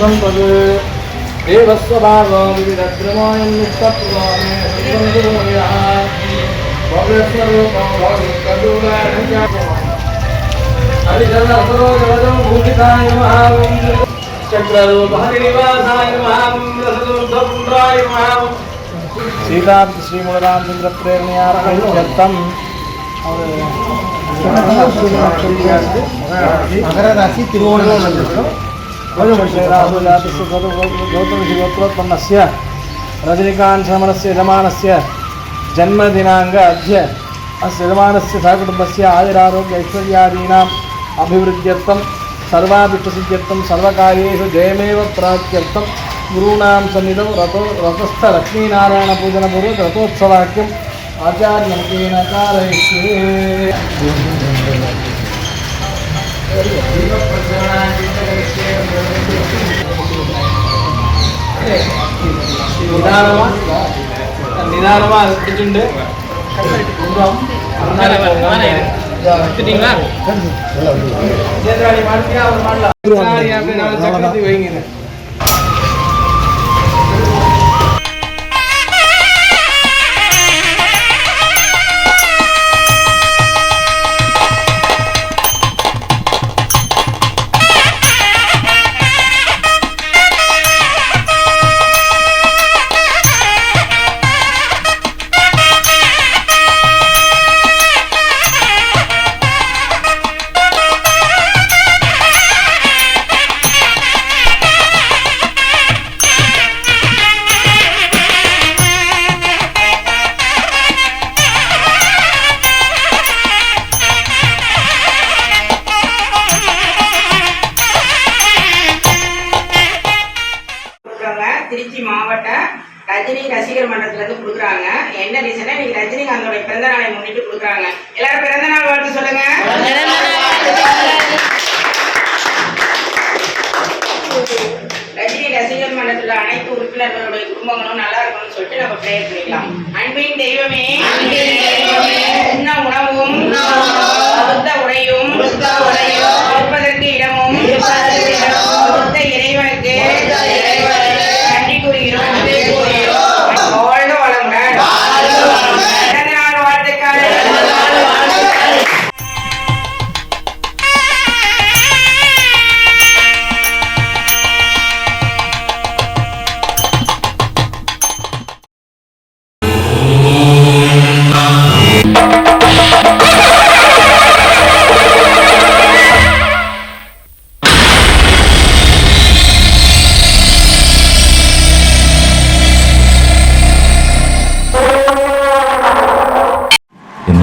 सम्पद देवस्वभावो विविधद्रमोऽयं निष्ठप्रामे सद्गुणगुरोयः भव्यस्वरूपं भगवत्कदुलाढ्यं हरिचरणसरोजवदं भूषिताय नमः चक्ररूपहरिनिवासाय नमः रसदुर्धपुण्ड्राय नमः सीता श्रीमूलरामचंद्र प्रेरणयार्थम मकर राशि गौतमशिगोत्रोत्पन्नस्य रजनीकान्तशर्मणस्य यजमानस्य जन्मदिनाङ्क अद्य अस्य यजमानस्य सहकुटुम्बस्य आयुरारोग्य ऐश्वर्यादीनाम् अभिवृद्ध्यर्थं सर्वाभिष्टसिद्ध्यर्थं सर्वकार्येषु जयमेव प्राप्त्यर्थं गुरूणां सन्निधौ रथस्थ लक्ष्मीनारायण पूजनपूर्वक रथोत्सवाक्यम् आचार्यमुखेन कारयिष्ये நிதானமா இருந்துட்டு வைங்க. திருச்சி மாவட்ட ரஜினி ரசிகர் மன்றத்துல இருந்து கொடுக்குறாங்க. என்ன ரீசனா இன்னைக்கு ரஜினிகாந்தோட பிறந்த நாளை முன்னிட்டு கொடுக்குறாங்க. எல்லாரும் பிறந்த நாள் வாழ்த்து சொல்லுங்க. ரஜினி ரசிகர் மன்றத்துல அனைத்து உறுப்பினர்களுடைய குடும்பங்களும் நல்லா இருக்கணும்னு சொல்லிட்டு நம்ம பிரேயர் பண்ணிக்கலாம். அன்பின் தெய்வமே, உண்ண உணவும் கொடுத்த உடையும் கொடுப்பதற்கு இடமும் கொடுத்த இறைவனுக்கு நன்றி கூறுகிறோம். வாழ்க வளமுடன். பிறந்த நாள் வாழ்த்துக்கள்.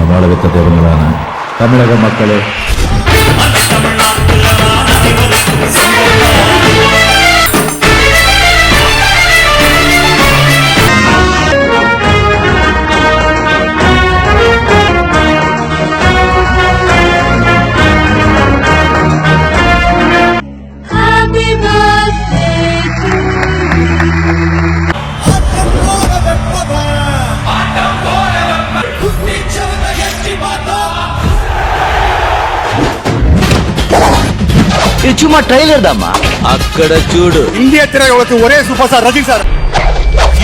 வாழவித்த தேவங்களான தமிழக மக்களே, ఇది சும்மா ట్రైలర్ దమ్మా. అక్కడ చూడు, ఇండియా తిరగవచ్చు ఒరే సూపర్ స్టార్ రజనీ సార్.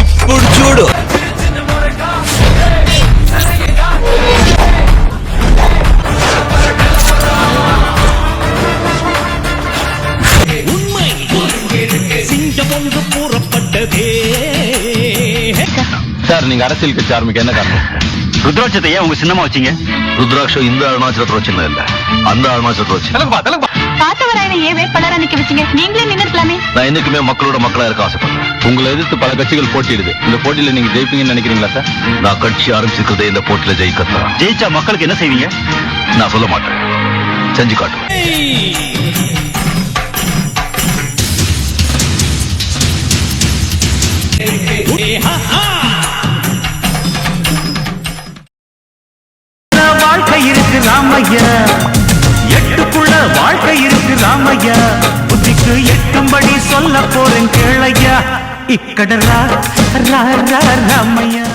ఇప్పుడు చూడు, சார் நீங்க அரசியல் கட்சி ஆரம்பிக்க என்ன காரணம்? ருத்ராட்சத்தை ஏன் உங்க சின்னமா வச்சீங்க? ருத்ராட்சம் இந்த அருணாச்சலத்துல சின்னம் இல்ல, அந்த அருணாச்சலத்துல வச்சு. பார்த்தவராயனை ஏன் வேட்பாளரா நிக்க வச்சீங்க? நீங்களே நின்னுக்கலாமே. நான் என்னைக்குமே மக்களோட மக்களா இருக்க ஆசைப்படுறேன். உங்களை எதிர்த்து பல கட்சிகள் போட்டியிடுது. இந்த போட்டியில நீங்க ஜெயிப்பீங்கன்னு நினைக்கிறீங்களா சார்? நான் கட்சி ஆரம்பிச்சிருக்கிறதே இந்த போட்டியில ஜெயிக்கத்தான். ஜெயிச்சா மக்களுக்கு என்ன செய்வீங்க? நான் சொல்ல மாட்டேன், செஞ்சு காட்டுவேன். வாழ்க்கை இருக்கு ராமையா, எட்டுக்குள்ள வாழ்க்கை இருக்கு ராமையா, புத்திக்கு எட்டும்படி சொல்ல போறேன் கேளையா, இக்கட ராமையா.